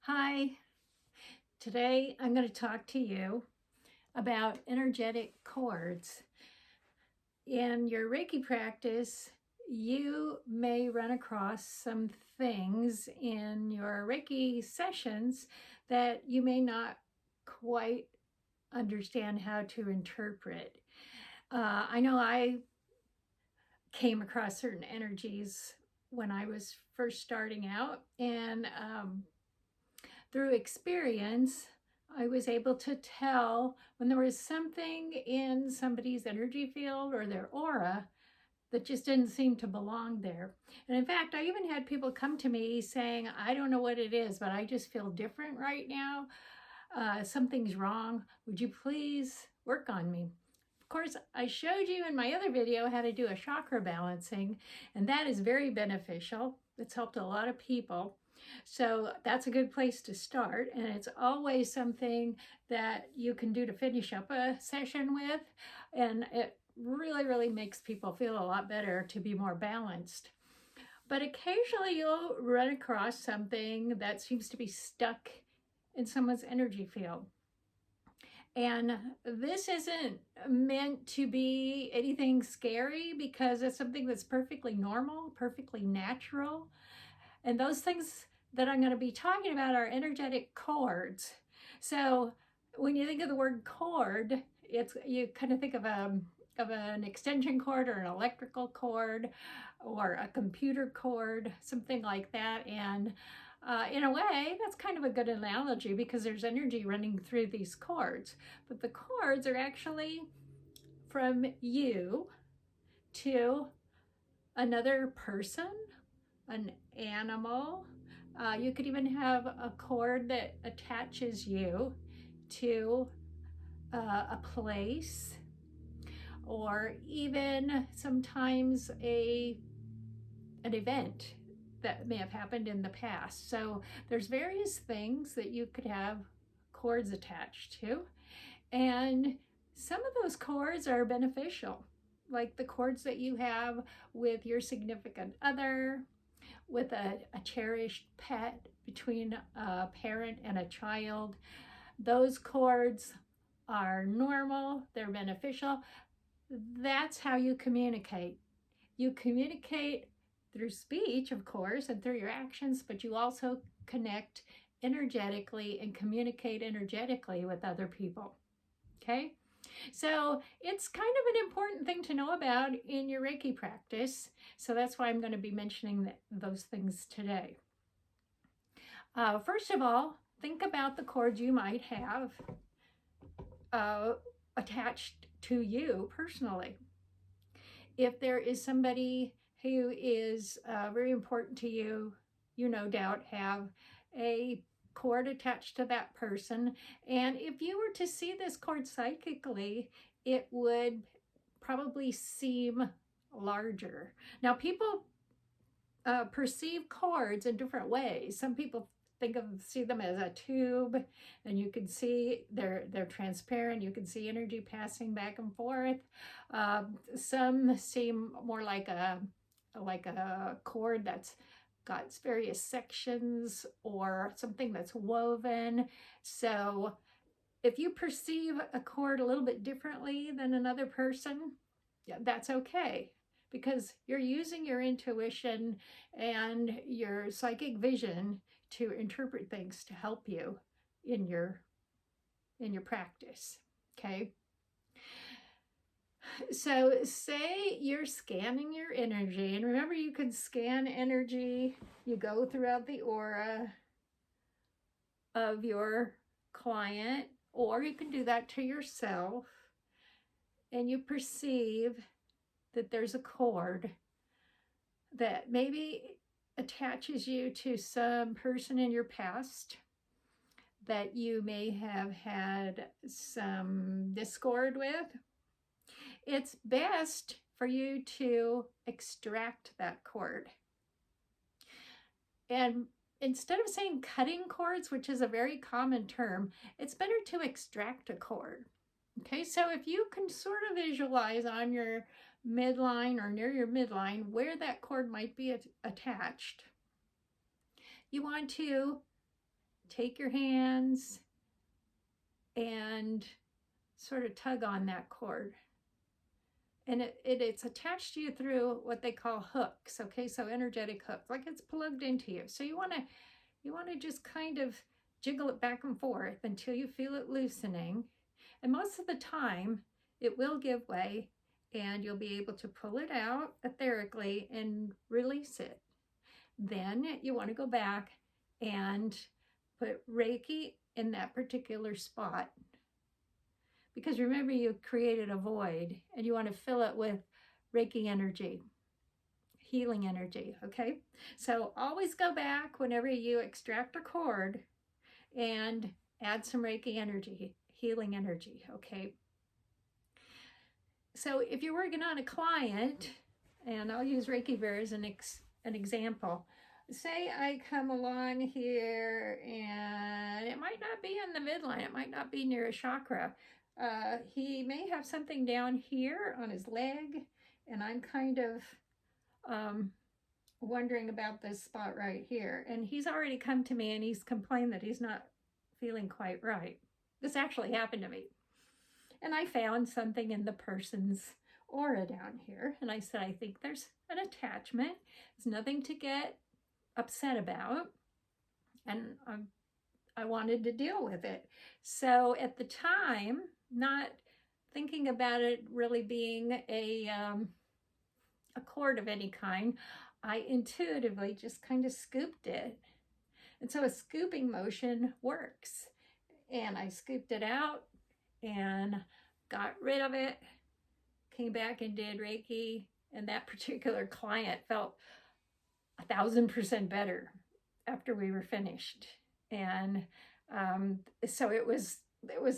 Hi, today I'm going to talk to you about energetic chords. In your Reiki practice, you may run across some things in your Reiki sessions that you may not quite understand how to interpret. I know I came across certain energies when I was first starting out, and through experience, I was able to tell when there was something in somebody's energy field or their aura that just didn't seem to belong there. And in fact, I even had people come to me saying, I don't know what it is, but I just feel different right now. Something's wrong. Would you please work on me? Of course, I showed you in my other video how to do a chakra balancing, and that is very beneficial. It's helped a lot of people. So that's a good place to start, and it's always something that you can do to finish up a session with, and it really makes people feel a lot better to be more balanced. But occasionally you'll run across something that seems to be stuck in someone's energy field. And this isn't meant to be anything scary because it's something that's perfectly normal, perfectly natural. And those things that I'm going to be talking about are energetic chords. So when you think of the word chord, you kind of think of an extension cord or an electrical cord or a computer cord, something like that. And in a way, that's kind of a good analogy because there's energy running through these chords. But the chords are actually from you to another person, an animal. You could even have a cord that attaches you to a place, or even sometimes an event that may have happened in the past. So there's various things that you could have cords attached to, and some of those cords are beneficial, like the cords that you have with your significant other, with a cherished pet, between a parent and a child. Those cords are normal, they're beneficial. That's how you communicate. You communicate through speech, of course, and through your actions, but you also connect energetically and communicate energetically with other people. Okay? So it's kind of an important thing to know about in your Reiki practice. So that's why I'm going to be mentioning those things today. First of all, think about the cords you might have attached to you personally. If there is somebody who is very important to you, you no doubt have a cord attached to that person. And if you were to see this cord psychically, it would probably seem larger. Now, people perceive cords in different ways. Some people see them as a tube, and you can see they're transparent. You can see energy passing back and forth. Some seem more like a cord that's got various sections, or something that's woven. So if you perceive a cord a little bit differently than another person, yeah, that's okay, because you're using your intuition and your psychic vision to interpret things to help you in your practice. Okay? So say you're scanning your energy, and remember, you can scan energy. You go throughout the aura of your client, or you can do that to yourself, and you perceive that there's a cord that maybe attaches you to some person in your past that you may have had some discord with. It's best for you to extract that cord. And instead of saying cutting cords, which is a very common term, it's better to extract a cord. Okay, so if you can sort of visualize on your midline or near your midline where that cord might be attached, you want to take your hands and sort of tug on that cord. And it's attached to you through what they call hooks, okay? So energetic hooks, like it's plugged into you. So you want to just kind of jiggle it back and forth until you feel it loosening. And most of the time, it will give way and you'll be able to pull it out etherically and release it. Then you want to go back and put Reiki in that particular spot. Because remember, you created a void and you want to fill it with Reiki energy, healing energy, okay? So always go back whenever you extract a cord and add some Reiki energy, healing energy, okay? So if you're working on a client, and I'll use Reiki Bear as an example. Say I come along here and it might not be in the midline, it might not be near a chakra. He may have something down here on his leg, and I'm kind of wondering about this spot right here. And he's already come to me and he's complained that he's not feeling quite right. This actually happened to me. And I found something in the person's aura down here. And I said, I think there's an attachment. There's nothing to get upset about. And I wanted to deal with it. So at the time, not thinking about it really being a cord of any kind, I intuitively just kind of scooped it. And so a scooping motion works. And I scooped it out and got rid of it, came back and did Reiki, and that particular client felt 1,000% better after we were finished. And so it was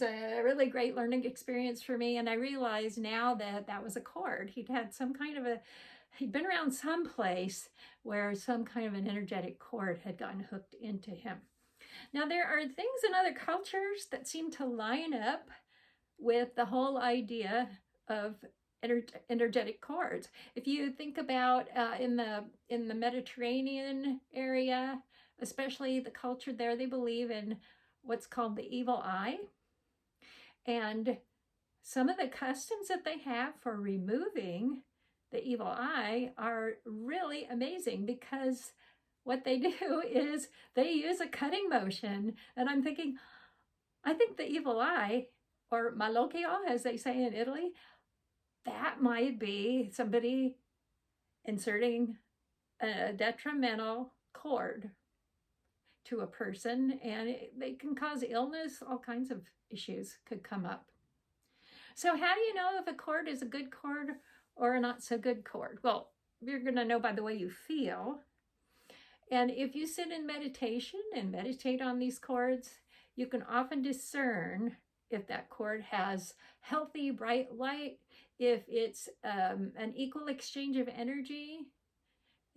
a really great learning experience for me. And I realized now that that was a cord. He'd been around some place where some kind of an energetic cord had gotten hooked into him. Now, there are things in other cultures that seem to line up with the whole idea of energetic cords. If you think about in the Mediterranean area, especially the culture there, they believe in what's called the evil eye. And some of the customs that they have for removing the evil eye are really amazing, because what they do is they use a cutting motion. And I'm thinking, I think the evil eye, or malocchio, as they say in Italy, that might be somebody inserting a detrimental cord to a person, and they can cause illness. All kinds of issues could come up. So how do you know if a cord is a good cord or a not so good cord? Well, you're going to know by the way you feel. And if you sit in meditation and meditate on these cords, you can often discern if that cord has healthy, bright light, if it's an equal exchange of energy.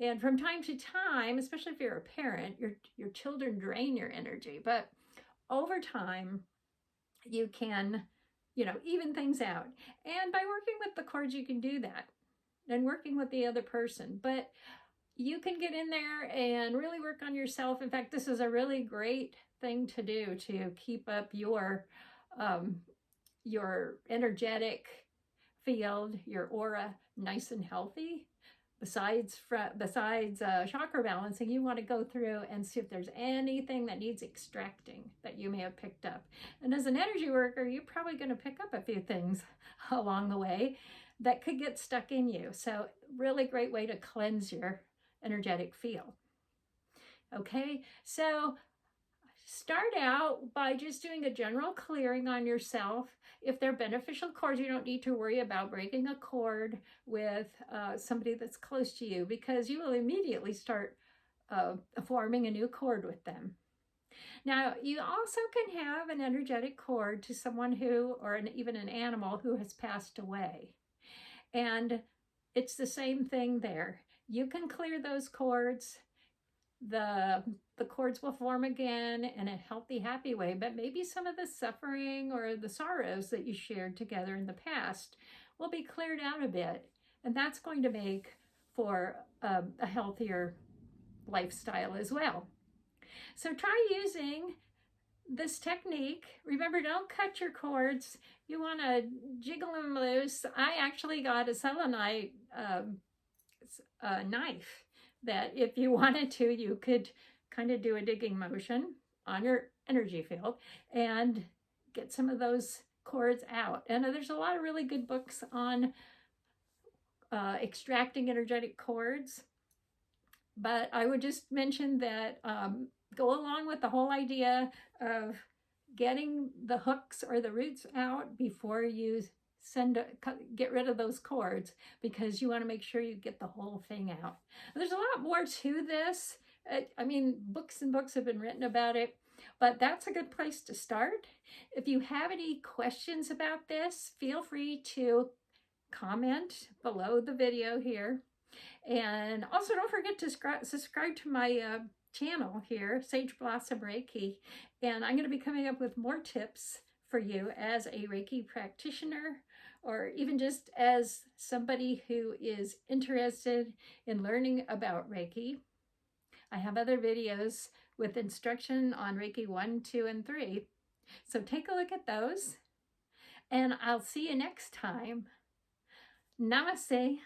And from time to time, especially if you're a parent, your children drain your energy. But over time, you can, even things out. And by working with the cords, you can do that, and working with the other person. But you can get in there and really work on yourself. In fact, this is a really great thing to do to keep up your energetic field, your aura, nice and healthy. Besides chakra balancing, you want to go through and see if there's anything that needs extracting that you may have picked up. And as an energy worker, you're probably going to pick up a few things along the way that could get stuck in you. So really great way to cleanse your energetic field. Okay, so start out by just doing a general clearing on yourself. If they're beneficial cords, you don't need to worry about breaking a cord with somebody that's close to you, because you will immediately start forming a new cord with them. Now, you also can have an energetic cord to someone who, or even an animal who has passed away. And it's the same thing there. You can clear those cords. The cords will form again in a healthy, happy way, but maybe some of the suffering or the sorrows that you shared together in the past will be cleared out a bit. And that's going to make for a healthier lifestyle as well. So try using this technique, remember, don't cut your cords. You want to jiggle them loose. I actually got a selenite knife that if you wanted to, you could kind of do a digging motion on your energy field and get some of those cords out. And there's a lot of really good books on extracting energetic cords. But I would just mention that go along with the whole idea of getting the hooks or the roots out before you get rid of those cords, because you want to make sure you get the whole thing out. There's a lot more to this. I mean, books and books have been written about it, but that's a good place to start. If you have any questions about this, feel free to comment below the video here. And also don't forget to subscribe to my channel here, Sage Blossom Reiki. And I'm going to be coming up with more tips for you as a Reiki practitioner, or even just as somebody who is interested in learning about Reiki. I have other videos with instruction on Reiki 1, 2, and 3. So take a look at those. And I'll see you next time. Namaste.